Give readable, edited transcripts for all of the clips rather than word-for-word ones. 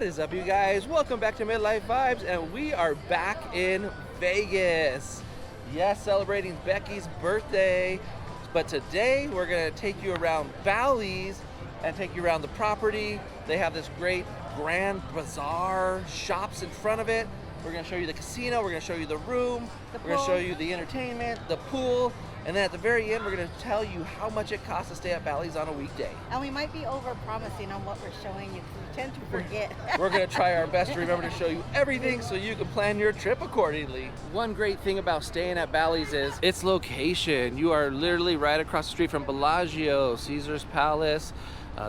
What is up, you guys? Welcome back to Midlife Vibes, and we are back in Vegas. Yes, celebrating Becky's birthday. But today we're gonna take you around Bally's and take you around the property. They have this great grand bazaar, shops in front of it. We're gonna show you the casino, we're gonna show you the room, we're gonna show you the entertainment, the pool, and then at the very end, we're going to tell you how much it costs to stay at Bally's on a weekday. And we might be over-promising on what we're showing you because we tend to forget. We're going to try our best to remember to show you everything so you can plan your trip accordingly. One great thing about staying at Bally's is its location. You are literally right across the street from Bellagio, Caesar's Palace.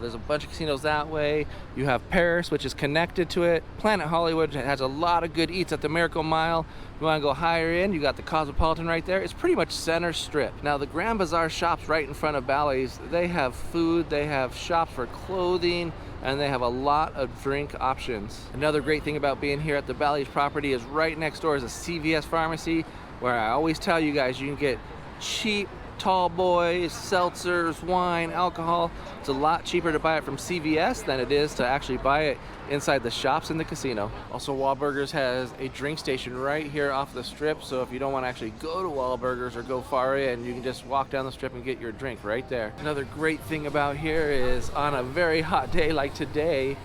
There's a bunch of casinos that way. You have Paris, which is connected to it. Planet Hollywood has a lot of good eats at the Miracle Mile. If you want to go higher in, you got the Cosmopolitan right there. It's pretty much center strip. Now, the Grand Bazaar shops right in front of Bally's, they have food, they have shops for clothing, and they have a lot of drink options. Another great thing about being here at the Bally's property is right next door is a CVS pharmacy, where I always tell you guys you can get cheap tall boys, seltzers, wine, alcohol. It's a lot cheaper to buy it from CVS than it is to actually buy it inside the shops in the casino. Also, Wahlburgers has a drink station right here off the strip, so if you don't want to actually go to Wahlburgers or go far in, you can just walk down the strip and get your drink right there. Another great thing about here is on a very hot day like today,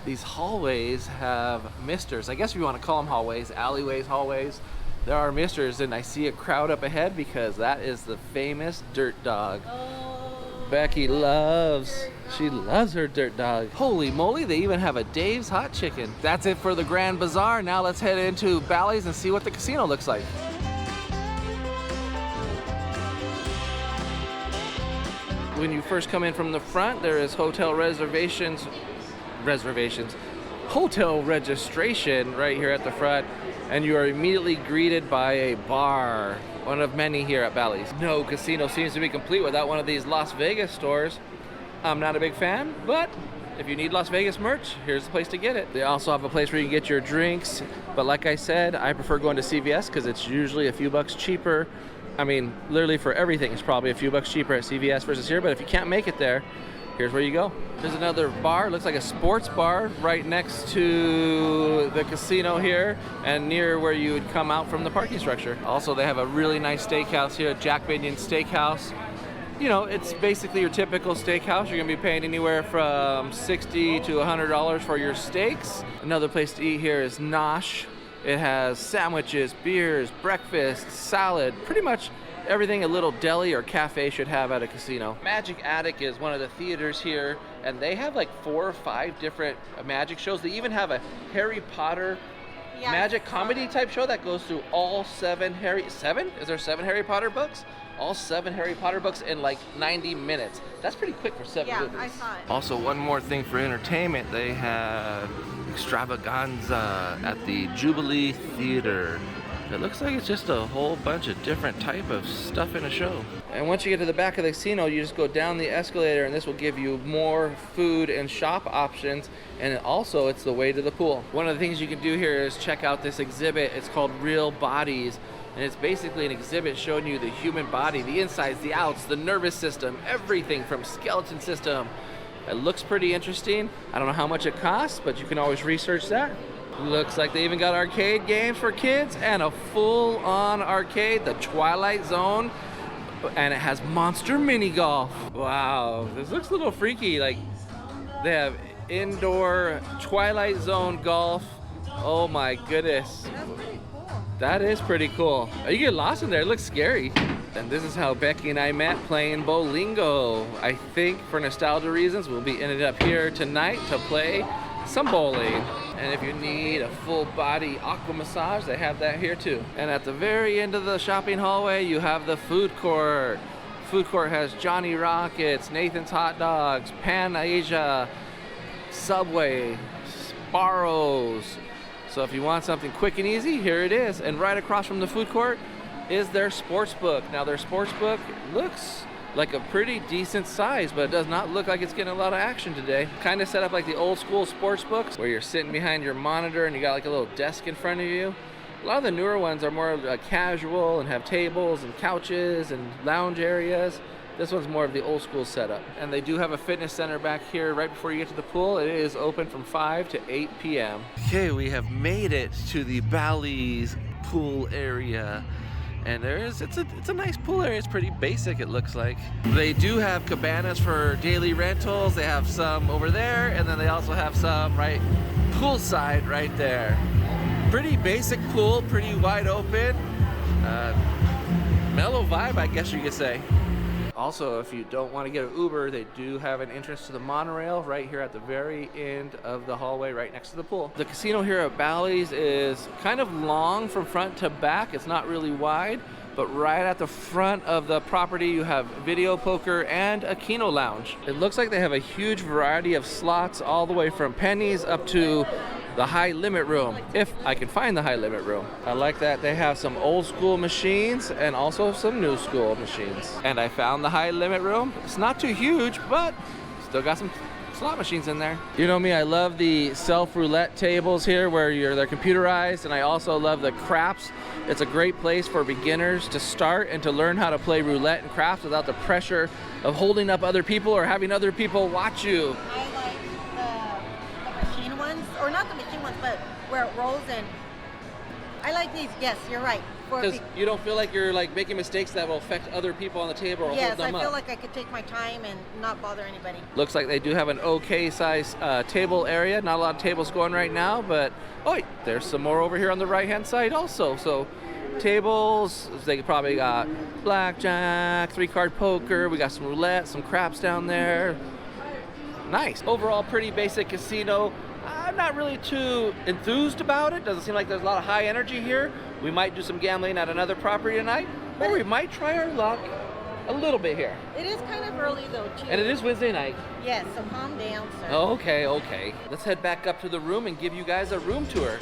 these hallways have misters. I guess if you want to call them hallways, alleyways, hallways. There are misters, and I see a crowd up ahead because that is the famous Dirt Dog. Oh, Becky she loves her Dirt Dog. Holy moly, they even have a Dave's Hot Chicken. That's it for the Grand Bazaar. Now let's head into Bally's and see what the casino looks like. When you first come in from the front, there is hotel hotel registration right here at the front, and you are immediately greeted by a bar, one of many here at Bally's. No casino seems to be complete without one of these Las Vegas stores. I'm not a big fan, but if you need Las Vegas merch, here's the place to get it. They also have a place where you can get your drinks, but like I said, I prefer going to CVS because it's usually a few bucks cheaper. I mean, literally for everything, it's probably a few bucks cheaper at CVS versus here, but if you can't make it there, here's where you go. There's another bar, looks like a sports bar right next to the casino here and near where you would come out from the parking structure. Also, they have a really nice steakhouse here, Jack Binion Steakhouse. You know, it's basically your typical steakhouse. You're gonna be paying anywhere from $60 to $100 for your steaks. Another place to eat here is Nosh. It has sandwiches, beers, breakfast, salad, pretty much everything a little deli or cafe should have at a casino. Magic Attic is one of the theaters here, and they have like 4 or 5 different magic shows. They even have a Harry Potter magic comedy type show that goes through all 7 Is there 7 Harry Potter books? All 7 Harry Potter books in like 90 minutes. That's pretty quick for 7 movies. Yeah, I saw it. Also, one more thing for entertainment, they have extravaganza at the Jubilee Theater. It looks like it's just a whole bunch of different type of stuff in a show. And once you get to the back of the casino, you just go down the escalator, and this will give you more food and shop options. And also, it's the way to the pool. One of the things you can do here is check out this exhibit. It's called Real Bodies. And it's basically an exhibit showing you the human body, the insides, the outs, the nervous system, everything from skeleton system. It looks pretty interesting. I don't know how much it costs, but you can always research that. Looks like they even got arcade games for kids and a full-on arcade, the Twilight Zone, and it has Monster Mini Golf. Wow, this looks a little freaky. Like, they have indoor Twilight Zone golf. Oh my goodness. That's pretty cool. That is pretty cool. You get lost in there, it looks scary. And this is how Becky and I met, playing bowlingo. I think for nostalgia reasons, we'll be ended up here tonight to play some bowling. And if you need a full body aqua massage, they have that here too. And at the very end of the shopping hallway, you have the food court. Food court has Johnny Rockets, Nathan's Hot Dogs, Pan Asia, Subway, Sbarro's. So if you want something quick and easy, here it is. And right across from the food court is their sports book. Now their sports book looks like a pretty decent size, but it does not look like it's getting a lot of action today. Kind of set up like the old school sports books where you're sitting behind your monitor and you got like a little desk in front of you. A lot of the newer ones are more casual and have tables and couches and lounge areas. This one's more of the old school setup. And they do have a fitness center back here right before you get to the pool. It is open from 5 to 8 p.m. Okay, we have made it to the Bally's pool area. And it's a nice pool area. It's pretty basic, it looks like. They do have cabanas for daily rentals. They have some over there, and then they also have some right poolside right there. Pretty basic pool, pretty wide open. Mellow vibe, I guess you could say. Also, if you don't want to get an Uber, they do have an entrance to the monorail right here at the very end of the hallway right next to the pool. The casino here at Bally's is kind of long from front to back. It's not really wide, but right at the front of the property you have video poker and a Keno lounge. It looks like they have a huge variety of slots all the way from pennies up to the high limit room, if I can find the high limit room. I like that they have some old school machines and also some new school machines. And I found the high limit room. It's not too huge, but still got some slot machines in there. You know me, I love the self roulette tables here where they're computerized, and I also love the craps. It's a great place for beginners to start and to learn how to play roulette and craps without the pressure of holding up other people or having other people watch you. I like the machine ones, or not the machine ones, but where it rolls in. I like these. Yes, you're right. Because you don't feel like you're like making mistakes that will affect other people on the table or yes, hold them I feel up. like I could take my time and not bother anybody. Looks like they do have an okay size table area. Not a lot of tables going right now, but oh wait, there's some more over here on the right hand side also. So tables, they probably got blackjack, 3-card poker, we got some roulette, some craps down there. Nice. Overall, pretty basic casino. I'm not really too enthused about it. Doesn't seem like there's a lot of high energy here. We might do some gambling at another property tonight, or we might try our luck a little bit here. It is kind of early though, too. And it is Wednesday night. Yes, so calm down, sir. Okay. Let's head back up to the room and give you guys a room tour.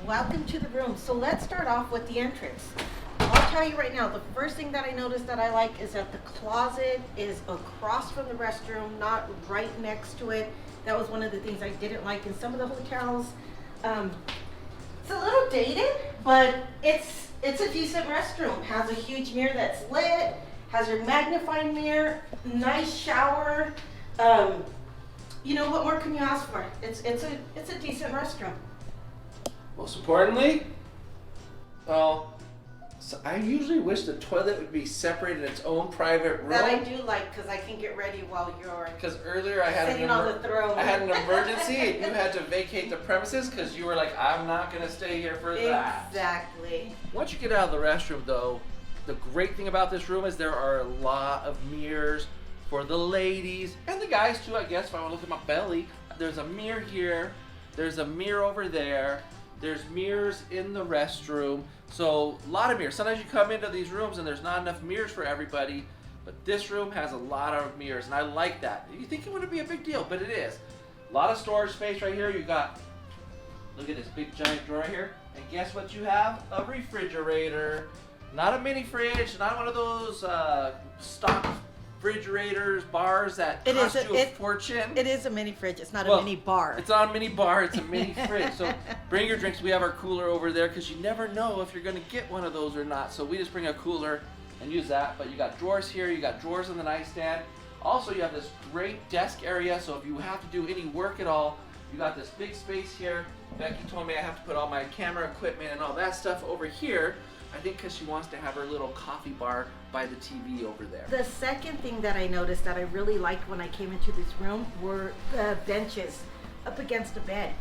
Welcome to the room. So let's start off with the entrance. I'll tell you right now, the first thing that I noticed that I like is that the closet is across from the restroom, not right next to it. That was one of the things I didn't like in some of the hotels. It's a little dated, but it's a decent restroom. Has a huge mirror that's lit, has your magnifying mirror, nice shower. You know, what more can you ask for? It's a decent restroom. Most importantly, well, so I usually wish the toilet would be separated in its own private room. That I do like, because I can get ready while you're Because earlier I had sitting on the throne. I had an emergency and you had to vacate the premises because you were like, I'm not going to stay here for that. Exactly. Once you get out of the restroom though, the great thing about this room is there are a lot of mirrors for the ladies and the guys too, I guess. If I want to look at my belly, there's a mirror here, there's a mirror over there. There's mirrors in the restroom, so a lot of mirrors. Sometimes you come into these rooms and there's not enough mirrors for everybody, but this room has a lot of mirrors, and I like that. You think it wouldn't be a big deal, but it is. A lot of storage space right here. You got, look at this big giant drawer here, and guess what you have? A refrigerator. Not a mini fridge, not one of those stock refrigerators, bars that cost you a fortune. It is a mini fridge. It's not a mini bar. It's not a mini bar. It's a mini fridge. So bring your drinks. We have our cooler over there because you never know if you're going to get one of those or not. So we just bring a cooler and use that. But you got drawers here. You got drawers in the nightstand. Also, you have this great desk area. So if you have to do any work at all, you got this big space here. Becky told me I have to put all my camera equipment and all that stuff over here. I think because she wants to have her little coffee bar by the TV over there. The second thing that I noticed that I really liked when I came into this room were the benches up against the bed.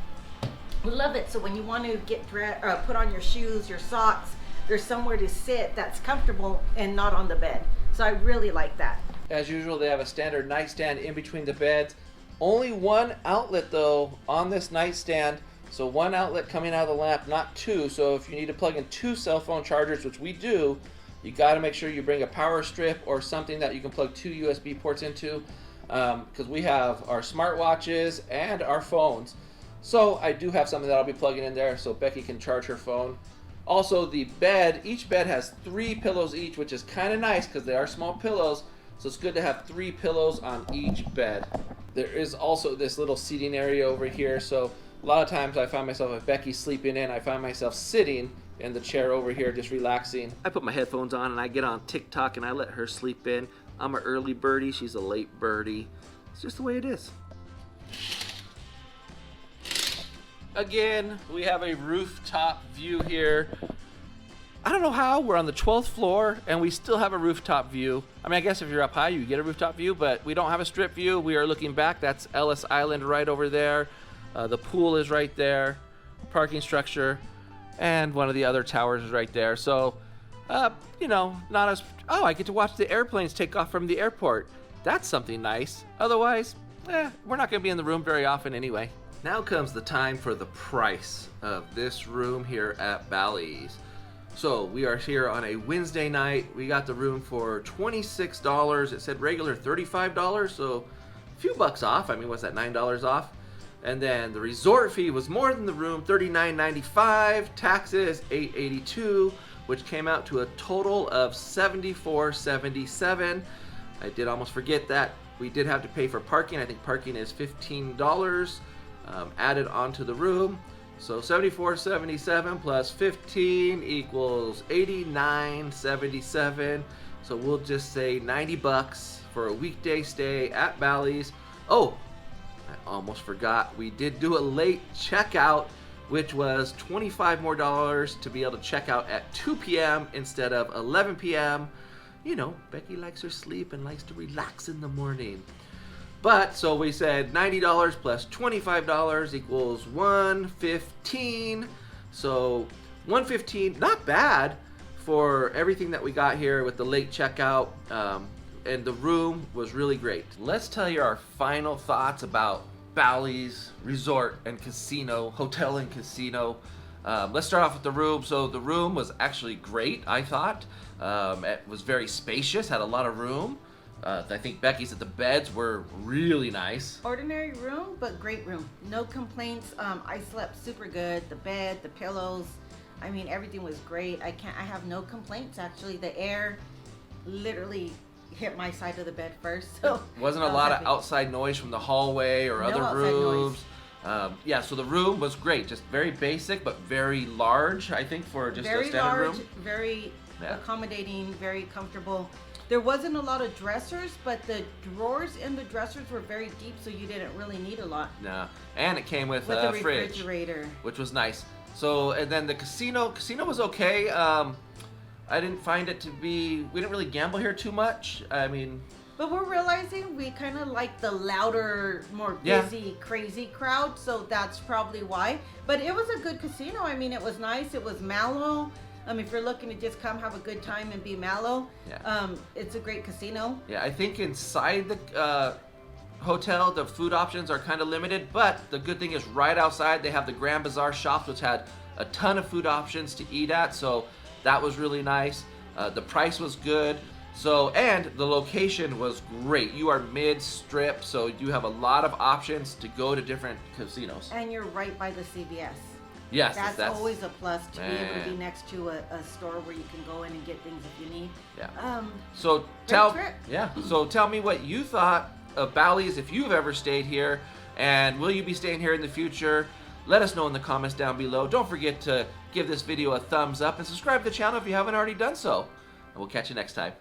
I love it. So when you want to get dressed, put on your shoes, your socks, there's somewhere to sit that's comfortable and not on the bed. So I really like that. As usual, they have a standard nightstand in between the beds. Only one outlet though on this nightstand. So one outlet coming out of the lamp, not two. So if you need to plug in 2 cell phone chargers, which we do, you got to make sure you bring a power strip or something that you can plug 2 USB ports into, because we have our smartwatches and our phones. So I do have something that I'll be plugging in there so Becky can charge her phone. Also the bed, each bed has 3 pillows each, which is kind of nice because they are small pillows. So it's good to have 3 pillows on each bed. There is also this little seating area over here. So A lot of times I find myself, if Becky's sleeping in, I find myself sitting in the chair over here just relaxing. I put my headphones on and I get on TikTok and I let her sleep in. I'm an early birdie, she's a late birdie. It's just the way it is. Again, we have a rooftop view here. I don't know how, we're on the 12th floor and we still have a rooftop view. I mean, I guess if you're up high, you get a rooftop view, but we don't have a strip view. We are looking back. That's Ellis Island right over there. The pool is right there, parking structure, and one of the other towers is right there. So, you know, not as, oh, I get to watch the airplanes take off from the airport. That's something nice. Otherwise, we're not gonna be in the room very often anyway. Now comes the time for the price of this room here at Bally's. So we are here on a Wednesday night. We got the room for $26. It said regular $35, so a few bucks off. I mean, what's that, $9 off? And then the resort fee was more than the room, $39.95, taxes $8.82, which came out to a total of $74.77. I did almost forget that we did have to pay for parking. I think parking is $15 added onto the room. So $74.77 plus 15 equals $89.77. So we'll just say 90 bucks for a weekday stay at Bally's. Oh, I almost forgot. We did do a late checkout, which was $25 more to be able to check out at 2 p.m. instead of 11 p.m. You know, Becky likes her sleep and likes to relax in the morning. But, so we said $90 plus $25 equals $115. So $115, not bad for everything that we got here with the late checkout. And the room was really great. Let's tell you our final thoughts about Bally's Resort and Casino, Hotel and Casino. Let's start off with the room. So the room was actually great, I thought. It was very spacious, had a lot of room. I think Becky said the beds were really nice. Ordinary room, but great room. No complaints. I slept super good. The bed, the pillows, I mean, everything was great. I have no complaints actually. The air literally hit my side of the bed first. So wasn't a lot of outside noise from the hallway or other rooms. Yeah, so the room was great. Just very basic, but very large, I think, for just a standard room. Very accommodating, very comfortable. There wasn't a lot of dressers, but the drawers in the dressers were very deep, so you didn't really need a lot. No, and it came with a fridge, refrigerator, which was nice. So, and then the casino was okay. I didn't find it to be, we didn't really gamble here too much. I mean, but we're realizing we kind of like the louder, more busy, crazy crowd, so that's probably why. But it was a good casino. I mean, it was nice. It was mellow. If you're looking to just come have a good time and be mellow, it's a great casino. Yeah, I think inside the hotel, the food options are kind of limited, but the good thing is right outside they have the Grand Bazaar shops, which had a ton of food options to eat at, so that was really nice. The price was good. So, and the location was great. You are mid-strip, so you have a lot of options to go to different casinos. And you're right by the CVS. Yes, that's always a plus to be able to be next to a store where you can go in and get things if you need. Yeah. So tell me what you thought of Bally's if you've ever stayed here, and will you be staying here in the future? Let us know in the comments down below. Don't forget to give this video a thumbs up and subscribe to the channel if you haven't already done so. And we'll catch you next time.